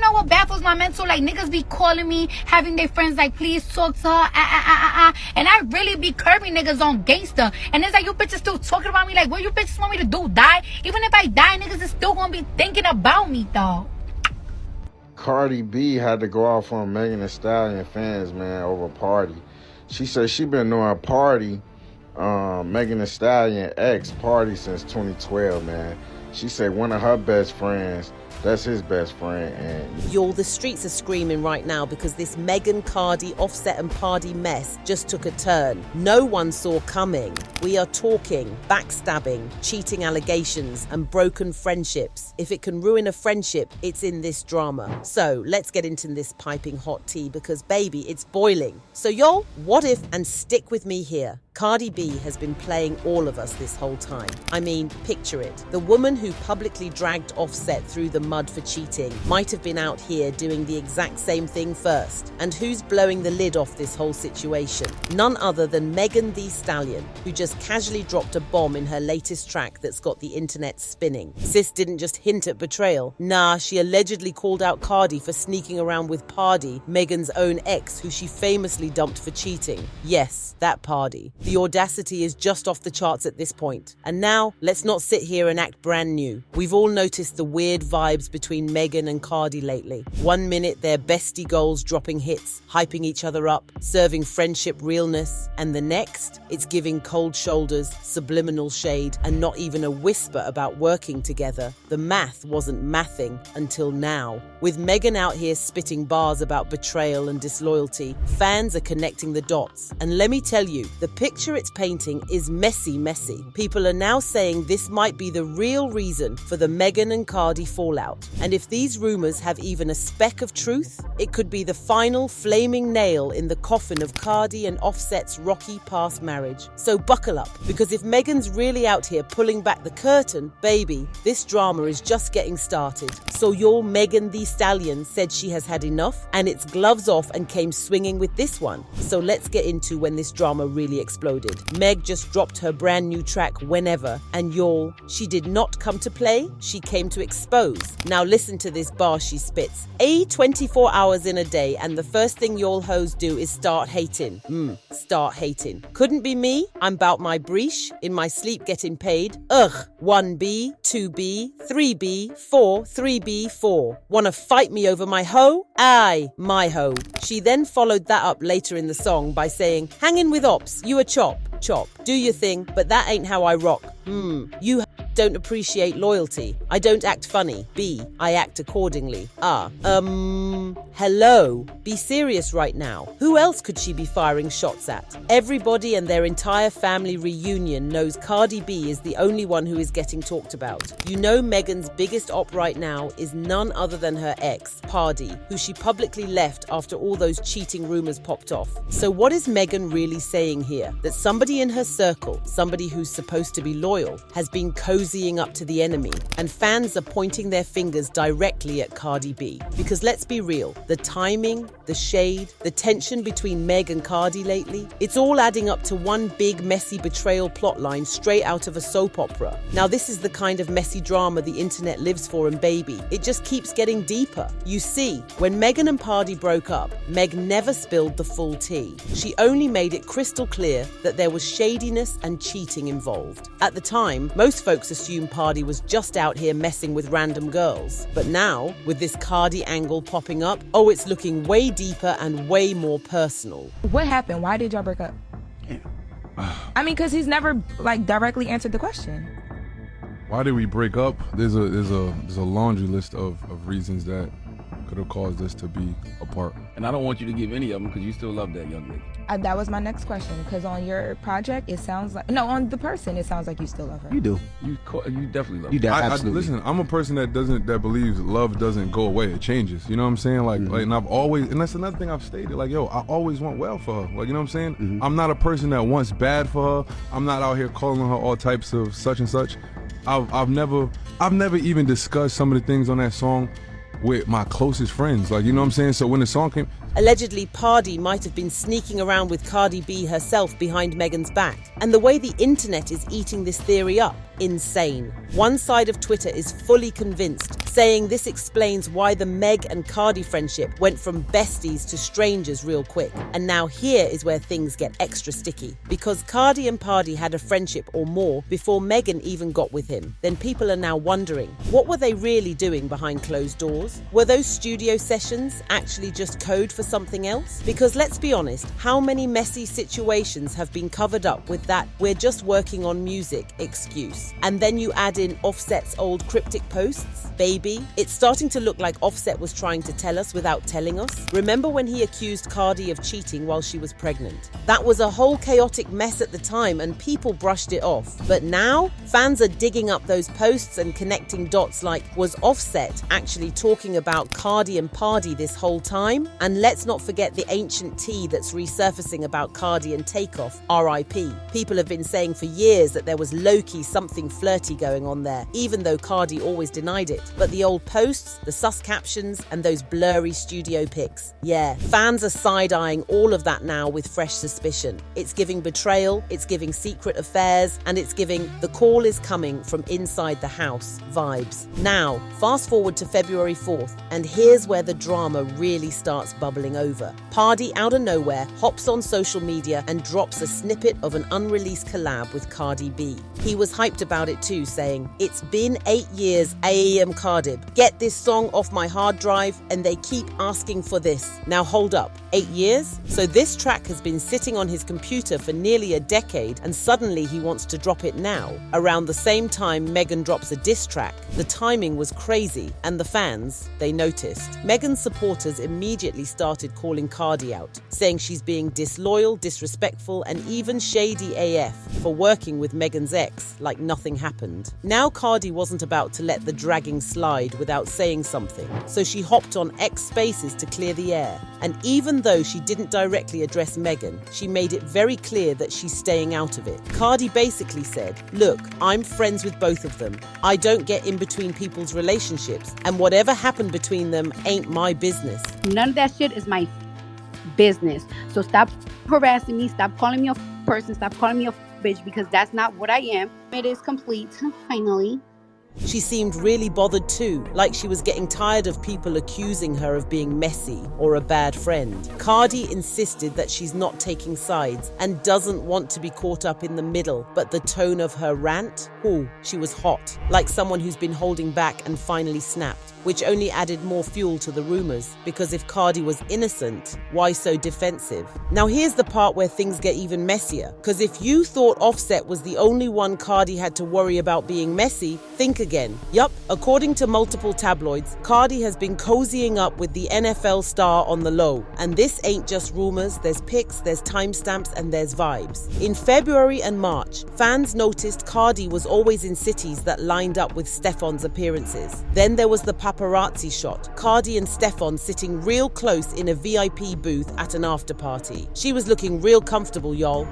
know what baffles my mental? Like, niggas be calling me, having their friends like, please talk to her, and I really be curbing niggas on gangster. And it's like, you bitches still talking about me. Like, what you bitches want me to do? Die? Even if I die, niggas is still gonna be thinking about me, though. Cardi B had to go off on Megan Thee Stallion fans, man, over Pardi. She said she been knowing Pardi, Megan Thee Stallion ex Pardi since 2012, man. She said one of her best friends, that's his best friend. And Y'all, the streets are screaming right now because this Megan, Cardi, Offset and Pardi mess just took a turn no one saw coming. We are talking backstabbing, cheating allegations and broken friendships. If it can ruin a friendship, it's in this drama. So let's get into this piping hot tea because baby, it's boiling. So y'all, what if, and stick with me here, Cardi B has been playing all of us this whole time. I mean, picture it. The woman who publicly dragged Offset through the mud for cheating might have been out here doing the exact same thing first. And who's blowing the lid off this whole situation? None other than Megan Thee Stallion, who just casually dropped a bomb in her latest track that's got the internet spinning. Sis didn't just hint at betrayal. Nah, she allegedly called out Cardi for sneaking around with Pardi, Megan's own ex, who she famously dumped for cheating. Yes, that Pardi. The audacity is just off the charts at this point. And now, let's not sit here and act brand new. We've all noticed the weird vibes between Megan and Cardi lately. One minute, they're bestie goals dropping hits, hyping each other up, serving friendship realness. And the next, it's giving cold shoulders, subliminal shade, and not even a whisper about working together. The math wasn't mathing until now. With Megan out here spitting bars about betrayal and disloyalty, fans are connecting the dots. And let me tell you, the picture it's painting is messy. People are now saying this might be the real reason for the Megan and Cardi fallout. And if these rumors have even a speck of truth, it could be the final flaming nail in the coffin of Cardi and Offset's rocky past marriage. So buckle up, because if Megan's really out here pulling back the curtain, baby, this drama is just getting started. So your Megan Thee Stallion said she has had enough, and it's gloves off and came swinging with this one. So let's get into when this drama really exploded. Meg just dropped her brand new track Whenever, and y'all, she did not come to play, she came to expose. Now listen to this bar she spits. 24 hours in a day, and the first thing y'all hoes do is start hating. Start hating. Couldn't be me, I'm bout my breeche, in my sleep getting paid. Ugh, 1B, 2B, 3B, 4, 3B, 4. Wanna fight me over my hoe? Aye, my hoe. She then followed that up later in the song by saying, hanging with ops, you a chop, do your thing, but that ain't how I rock. You don't appreciate loyalty. I don't act funny. B, I act accordingly. Hello? Be serious right now. Who else could she be firing shots at? Everybody and their entire family reunion knows Cardi B is the only one who is getting talked about. You know Megan's biggest op right now is none other than her ex, Pardi, who she publicly left after all those cheating rumors popped off. So what is Megan really saying here? That somebody in her circle, somebody who's supposed to be loyal, has been cozying up to the enemy, and fans are pointing their fingers directly at Cardi B. Because let's be real, the timing, the shade, the tension between Meg and Cardi lately, it's all adding up to one big messy betrayal plotline straight out of a soap opera. Now this is the kind of messy drama the internet lives for, and baby, it just keeps getting deeper. You see, when Megan and Pardi broke up, Meg never spilled the full tea. She only made it crystal clear that there was shadiness and cheating involved. At the time, most folks assumed Pardi was just out here messing with random girls. But now, with this Cardi angle popping up, oh, it's looking way deeper and way more personal. What happened? Why did y'all break up? I mean, because he's never directly answered the question. Why did we break up? There's a laundry list of reasons that could have caused us to be apart. And I don't want you to give any of them because you still love that young lady. That was my next question, because on your project, it sounds like, no, on the person, it sounds like you still love her. You do. You definitely love her. Absolutely. Listen, I'm a person that believes love doesn't go away. It changes. You know what I'm saying? Like, and I've always, and that's another thing I've stated. Like, yo, I always want well for her. Like, you know what I'm saying? I'm not a person that wants bad for her. I'm not out here calling her all types of such and such. I've never even discussed some of the things on that song with my closest friends. Like, you know what I'm saying? So when the song came... Allegedly, Pardi might have been sneaking around with Cardi B herself behind Megan's back. And the way the internet is eating this theory up, insane. One side of Twitter is fully convinced, saying this explains why the Meg and Cardi friendship went from besties to strangers real quick. And now here is where things get extra sticky. Because Cardi and Pardi had a friendship or more before Megan even got with him, then people are now wondering, what were they really doing behind closed doors? Were those studio sessions actually just code for something else? Because let's be honest, how many messy situations have been covered up with that "we're just working on music" excuse? And then you add in Offset's old cryptic posts? Baby, it's starting to look like Offset was trying to tell us without telling us. Remember when he accused Cardi of cheating while she was pregnant? That was a whole chaotic mess at the time and people brushed it off. But now, fans are digging up those posts and connecting dots like, was Offset actually talking about Cardi and Pardi this whole time? And let's not forget the ancient tea that's resurfacing about Cardi and Takeoff, R.I.P. People have been saying for years that there was low-key something flirty going on there, even though Cardi always denied it. But the old posts, the sus captions, and those blurry studio pics. Yeah, fans are side-eyeing all of that now with fresh suspicion. It's giving betrayal, it's giving secret affairs, and it's giving the call is coming from inside the house vibes. Now, fast forward to February 4th, and here's where the drama really starts bubbling over. Pardi, out of nowhere, hops on social media and drops a snippet of an unreleased collab with Cardi B. He was hyped about it too, saying, "It's been 8 years, AEM Cardi. Get this song off my hard drive, and they keep asking for this." Now hold up, 8 years? So this track has been sitting on his computer for nearly a decade, and suddenly he wants to drop it now. Around the same time Megan drops a diss track. The timing was crazy, and the fans, they noticed. Megan's supporters immediately started calling Cardi out, saying she's being disloyal, disrespectful, and even shady AF for working with Megan's ex like nothing happened. Now Cardi wasn't about to let the dragging slide without saying something, so she hopped on X Spaces to clear the air. And even though she didn't directly address Megan, she made it very clear that she's staying out of it. Cardi basically said, "Look, I'm friends with both of them. I don't get in between people's relationships, and whatever happened between them ain't my business." None of that shit is my business. So stop harassing me, stop calling me a person, stop calling me a bitch, because that's not what I am. It is complete, finally. She seemed really bothered too, like she was getting tired of people accusing her of being messy or a bad friend. Cardi insisted that she's not taking sides and doesn't want to be caught up in the middle, but the tone of her rant, she was hot, like someone who's been holding back and finally snapped, which only added more fuel to the rumors, because if Cardi was innocent, why so defensive? Now here's the part where things get even messier, because if you thought Offset was the only one Cardi had to worry about being messy, think again. Yup, according to multiple tabloids, Cardi has been cozying up with the NFL star on the low. And this ain't just rumors, there's pics, there's timestamps, and there's vibes. In February and March, fans noticed Cardi was always in cities that lined up with Stefon's appearances. Then there was the paparazzi shot, Cardi and Stefon sitting real close in a VIP booth at an after party. She was looking real comfortable, y'all.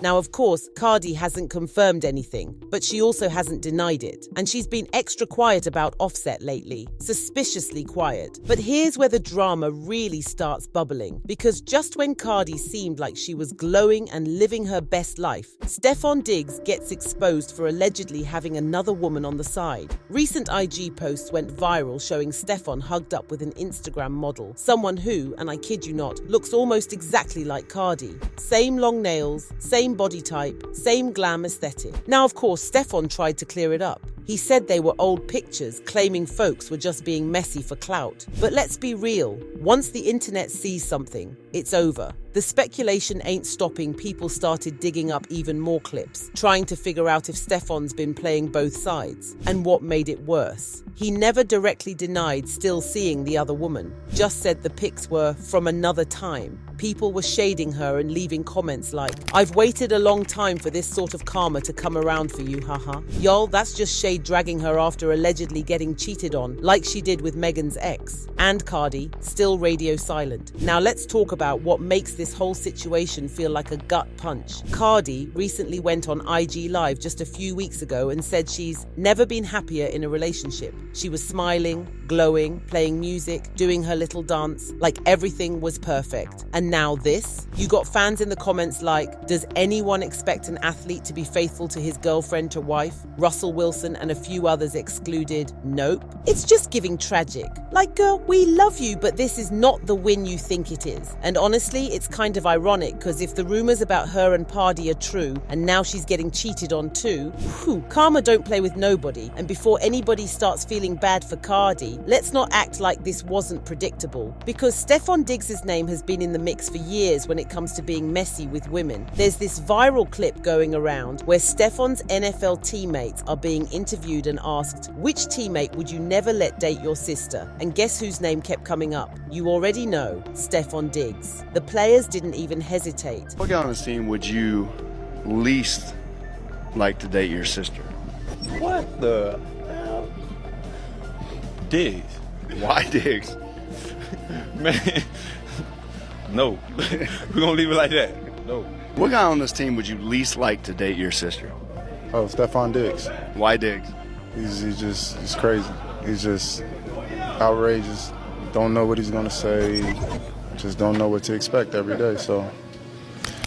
Now, of course, Cardi hasn't confirmed anything, but she also hasn't denied it. And she's been extra quiet about Offset lately, suspiciously quiet. But here's where the drama really starts bubbling, because just when Cardi seemed like she was glowing and living her best life, Stefon Diggs gets exposed for allegedly having another woman on the side. Recent IG posts went viral showing Stefon hugged up with an Instagram model, someone who, and I kid you not, looks almost exactly like Cardi. Same long nails, same body type, same glam aesthetic. Now, of course, Stefon tried to clear it up. He said they were old pictures, claiming folks were just being messy for clout. But let's be real, once the internet sees something, it's over. The speculation ain't stopping. People started digging up even more clips, trying to figure out if Stefon's been playing both sides. And what made it worse? He never directly denied still seeing the other woman, just said the pics were from another time. People were shading her and leaving comments like, "I've waited a long time for this sort of karma to come around for you, haha." Y'all, that's just shady Cardi dragging her after allegedly getting cheated on, like she did with Megan's ex. And Cardi, still radio silent. Now let's talk about what makes this whole situation feel like a gut punch. Cardi recently went on IG Live just a few weeks ago and said she's never been happier in a relationship. She was smiling, glowing, playing music, doing her little dance, like everything was perfect. And now this? You got fans in the comments like, does anyone expect an athlete to be faithful to his girlfriend to wife? Russell Wilson and a few others excluded. Nope. It's just giving tragic. Like, girl, we love you, but this is not the win you think it is. And honestly, it's kind of ironic because if the rumors about her and Pardi are true, and now she's getting cheated on too, karma don't play with nobody. And before anybody starts feeling bad for Cardi, let's not act like this wasn't predictable. Because Stefon Diggs' name has been in the mix for years when it comes to being messy with women. There's this viral clip going around where Stefon's NFL teammates are being interviewed and asked, which teammate would you never let date your sister? And guess whose name kept coming up? You already know, Stefon Diggs. The players didn't even hesitate. What guy on this team would you least like to date your sister? What the hell? Diggs. Why Diggs? Man, no. We're gonna leave it like that. No. What guy on this team would you least like to date your sister? Oh, Stefon Diggs. Why Diggs? He's crazy. He's just outrageous. Don't know what he's gonna say. Just don't know what to expect every day, so.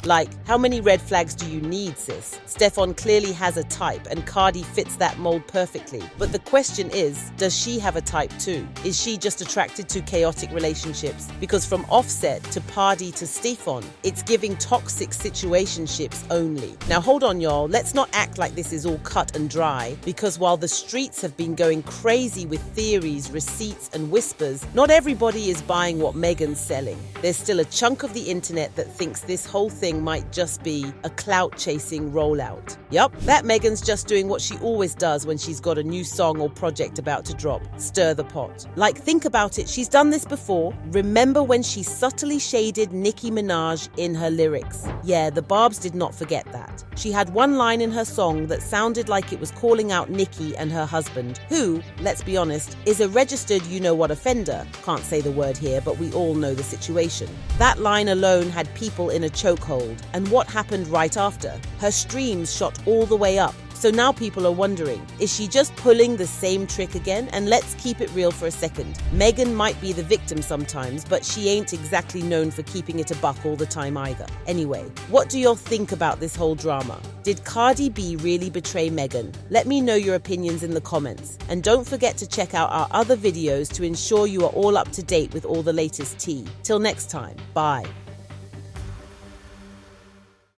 Like, how many red flags do you need, sis? Stefon clearly has a type, and Cardi fits that mold perfectly. But the question is, does she have a type too? Is she just attracted to chaotic relationships? Because from Offset to Pardi to Stefon, it's giving toxic situationships only. Now hold on, y'all. Let's not act like this is all cut and dry, because while the streets have been going crazy with theories, receipts, and whispers, not everybody is buying what Megan's selling. There's still a chunk of the internet that thinks this whole thing might just be a clout-chasing rollout. Yup, that Megan's just doing what she always does when she's got a new song or project about to drop. Stir the pot. Like, think about it, she's done this before. Remember when she subtly shaded Nicki Minaj in her lyrics? Yeah, the Barbs did not forget that. She had one line in her song that sounded like it was calling out Nicki and her husband, who, let's be honest, is a registered you-know-what offender. Can't say the word here, but we all know the situation. That line alone had people in a chokehold. And what happened right after? Her streams shot all the way up. So now people are wondering, is she just pulling the same trick again? And let's keep it real for a second. Megan might be the victim sometimes, but she ain't exactly known for keeping it a buck all the time either. Anyway, what do y'all think about this whole drama? Did Cardi B really betray Megan? Let me know your opinions in the comments. And don't forget to check out our other videos to ensure you are all up to date with all the latest tea. Till next time, bye.